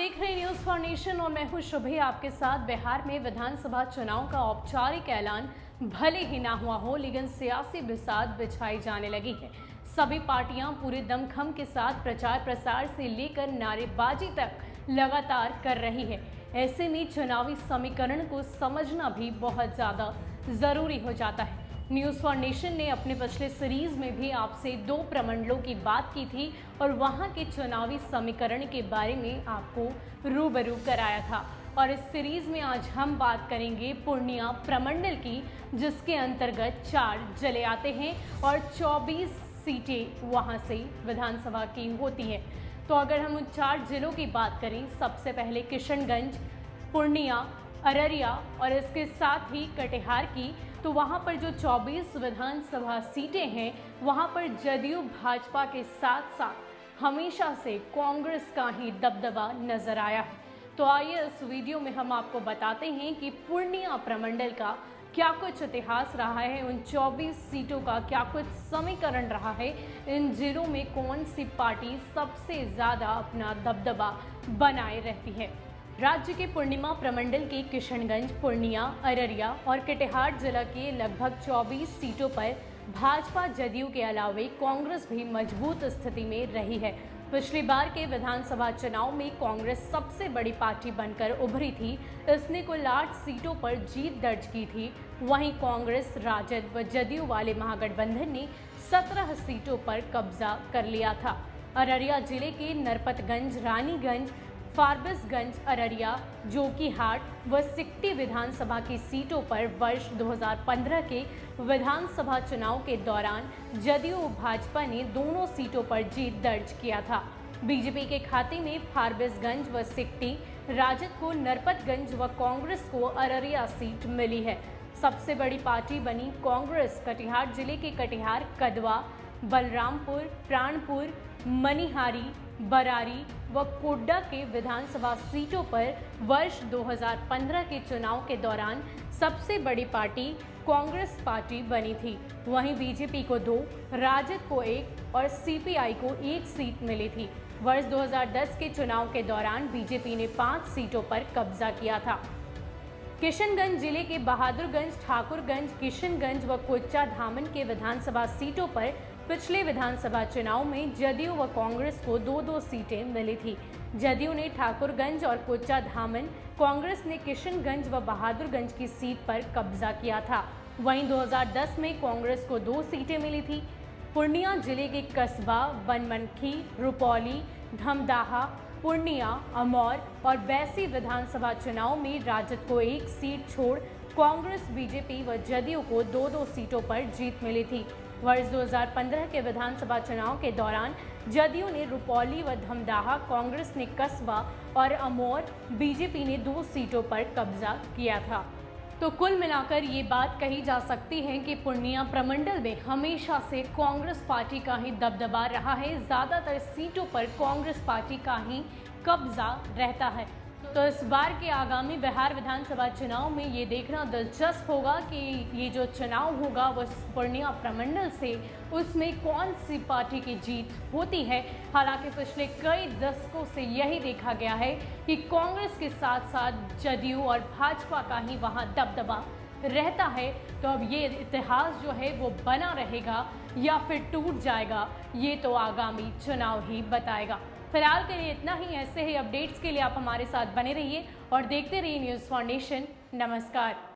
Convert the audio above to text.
देख रहे हैं न्यूज़ फॉर नेशन और मैं हूं शुभी आपके साथ। बिहार में विधानसभा चुनाव का औपचारिक ऐलान भले ही ना हुआ हो, लेकिन सियासी बिसात बिछाई जाने लगी है। सभी पार्टियां पूरे दमखम के साथ प्रचार प्रसार से लेकर नारेबाजी तक लगातार कर रही है। ऐसे में चुनावी समीकरण को समझना भी बहुत ज़्यादा ज़रूरी हो जाता है। न्यूज़ फॉर नेशन ने अपने पिछले सीरीज में भी आपसे 2 प्रमंडलों की बात की थी और वहां के चुनावी समीकरण के बारे में आपको रूबरू कराया था। और इस सीरीज में आज हम बात करेंगे पूर्णिया प्रमंडल की, जिसके अंतर्गत 4 जिले आते हैं और 24 सीटें वहां से विधानसभा की होती हैं। तो अगर हम उन 4 जिलों की बात करें, सबसे पहले किशनगंज, पूर्णिया, अररिया और इसके साथ ही कटिहार की, तो वहाँ पर जो 24 विधानसभा सीटें हैं, वहाँ पर जदयू भाजपा के साथ साथ हमेशा से कांग्रेस का ही दबदबा नजर आया है। तो आइए इस वीडियो में हम आपको बताते हैं कि पूर्णिया प्रमंडल का क्या कुछ इतिहास रहा है, उन 24 सीटों का क्या कुछ समीकरण रहा है, इन जिलों में कौन सी पार्टी सबसे ज़्यादा अपना दबदबा बनाए रहती है। राज्य के पूर्णिया प्रमंडल के किशनगंज, पूर्णिया, अररिया और कटिहार जिला के लगभग 24 सीटों पर भाजपा जदयू के अलावे कांग्रेस भी मजबूत स्थिति में रही है। पिछली बार के विधानसभा चुनाव में कांग्रेस सबसे बड़ी पार्टी बनकर उभरी थी। इसने कुल 8 सीटों पर जीत दर्ज की थी। वहीं कांग्रेस, राजद व जदयू वाले महागठबंधन ने 17 सीटों पर कब्जा कर लिया था। अररिया जिले के नरपतगंज, रानीगंज, फारबिसगंज, अररिया, जोकीहाट व सिकटी विधानसभा की सीटों पर वर्ष 2015 के विधानसभा चुनाव के दौरान जदयू भाजपा ने दोनों सीटों पर जीत दर्ज किया था। बीजेपी के खाते में फारबिसगंज व सिकटी, राजद को नरपतगंज व कांग्रेस को अररिया सीट मिली है। सबसे बड़ी पार्टी बनी कांग्रेस कटिहार जिले के कटिहार, कदवा, बलरामपुर, प्राणपुर, मनिहारी, बरारी व कोड्डा के विधानसभा सीटों पर वर्ष 2015 के चुनाव के दौरान सबसे बड़ी पार्टी कांग्रेस पार्टी बनी थी। वहीं बीजेपी को 2, राजद को 1 और सीपीआई को 1 सीट मिली थी। वर्ष 2010 के चुनाव के दौरान बीजेपी ने 5 सीटों पर कब्जा किया था। किशनगंज जिले के बहादुरगंज, ठाकुरगंज, किशनगंज व कोच्चा धामन के विधानसभा सीटों पर पिछले विधानसभा चुनाव में जदयू व कांग्रेस को 2-2 सीटें मिली थी। जदयू ने ठाकुरगंज और कोच्चा धामन, कांग्रेस ने किशनगंज व बहादुरगंज की सीट पर कब्जा किया था। वहीं 2010 में कांग्रेस को 2 सीटें मिली थी। पूर्णिया जिले के कस्बा, बनमनखी, रुपौली, धमदाहा, पूर्णिया, अमौर और बैसी विधानसभा चुनाव में राजद को 1 सीट छोड़ कांग्रेस, बीजेपी व जदयू को 2-2 सीटों पर जीत मिली थी। वर्ष 2015 के विधानसभा चुनाव के दौरान जदयू ने रुपौली व धमदाहा, कांग्रेस ने कस्बा और अमौर, बीजेपी ने 2 सीटों पर कब्जा किया था। तो कुल मिलाकर ये बात कही जा सकती है कि पूर्णिया प्रमंडल में हमेशा से कांग्रेस पार्टी का ही दबदबा रहा है। ज़्यादातर सीटों पर कांग्रेस पार्टी का ही कब्जा रहता है। तो इस बार के आगामी बिहार विधानसभा चुनाव में ये देखना दिलचस्प होगा कि ये जो चुनाव होगा वो पूर्णिया प्रमंडल से, उसमें कौन सी पार्टी की जीत होती है। हालांकि पिछले कई दशकों से यही देखा गया है कि कांग्रेस के साथ साथ जदयू और भाजपा का ही वहाँ दबदबा रहता है। तो अब ये इतिहास जो है वो बना रहेगा या फिर टूट जाएगा, ये तो आगामी चुनाव ही बताएगा। फिलहाल के लिए इतना ही। ऐसे ही अपडेट्स के लिए आप हमारे साथ बने रहिए और देखते रहिए न्यूज़ फॉर नेशन। नमस्कार।